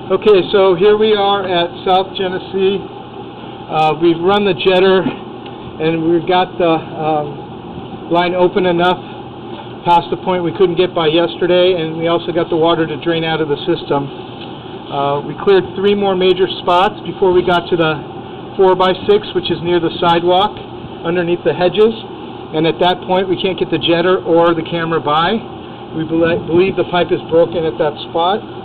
Okay, so here we are at South Genesse. We've run the jetter and we've got the line open enough past the point we couldn't get by yesterday, and we also got the water to drain out of the system. We cleared 3 more major spots before we got to the 4x6, which is near the sidewalk underneath the hedges, and at that point we can't get the jetter or the camera by. We believe the pipe is broken at that spot.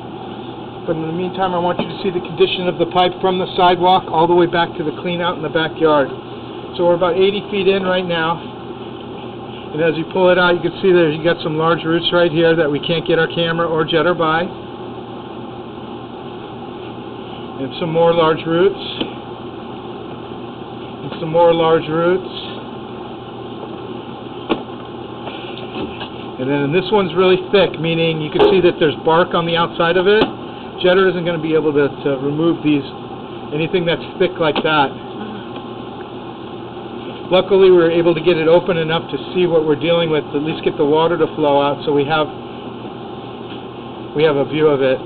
But in the meantime, I want you to see the condition of the pipe from the sidewalk all the way back to the clean out in the backyard. So we're about 80 feet in right now. And as you pull it out, you can see that you got some large roots right here that we can't get our camera or jetter by. And some more large roots. And some more large roots. And then this one's really thick, meaning you can see that there's bark on the outside of it. Jetter isn't going to be able to remove anything that's thick like that. Luckily, we were able to get it open enough to see what we're dealing with, to at least get the water to flow out, so we have a view of it.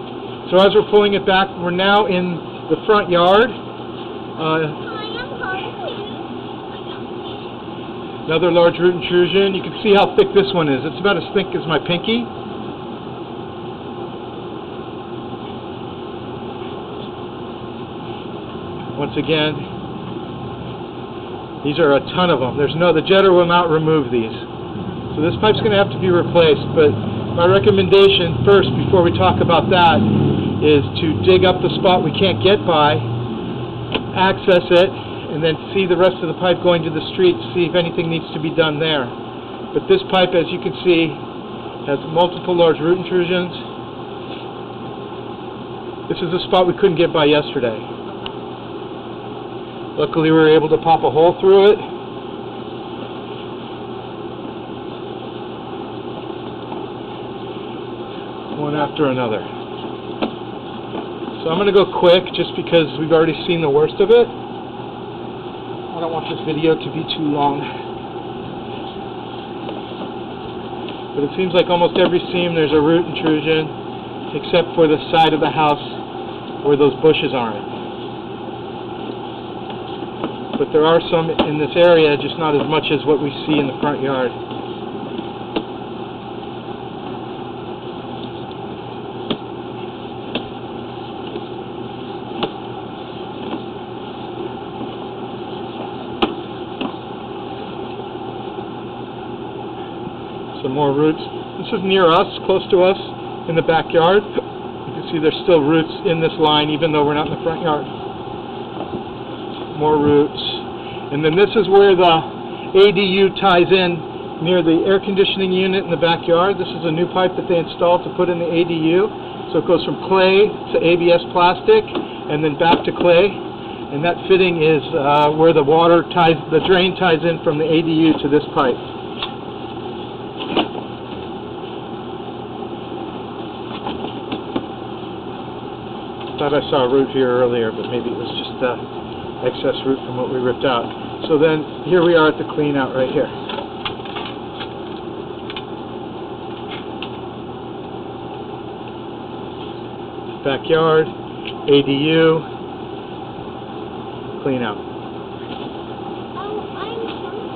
So as we're pulling it back, we're now in the front yard. Another large root intrusion. You can see how thick this one is. It's about as thick as my pinky. Once again, these are a ton of them. The jetter will not remove these. So this pipe's going to have to be replaced, but my recommendation first, before we talk about that, is to dig up the spot we can't get by, access it, and then see the rest of the pipe going to the street to see if anything needs to be done there. But this pipe, as you can see, has multiple large root intrusions. This is the spot we couldn't get by yesterday. Luckily, we were able to pop a hole through it. One after another. So I'm going to go quick just because we've already seen the worst of it. I don't want this video to be too long. But it seems like almost every seam there's a root intrusion, except for the side of the house where those bushes aren't. But there are some in this area, just not as much as what we see in the front yard. Some more roots. This is near us, close to us, in the backyard. You can see there's still roots in this line, even though we're not in the front yard. More roots. And then this is where the ADU ties in near the air conditioning unit in the backyard. This is a new pipe that they installed to put in the ADU. So it goes from clay to ABS plastic and then back to clay. And that fitting is where the drain ties in from the ADU to this pipe. Thought I saw a root here earlier, but maybe it was just excess root from what we ripped out. So then here we are at the clean out right here. Backyard, ADU, clean out.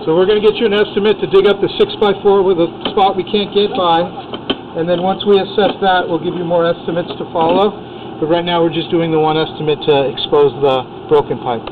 So we're going to get you an estimate to dig up the 6x4 with a spot we can't get by, and then once we assess that, we'll give you more estimates to follow. But right now we're just doing the one estimate to expose the broken pipe.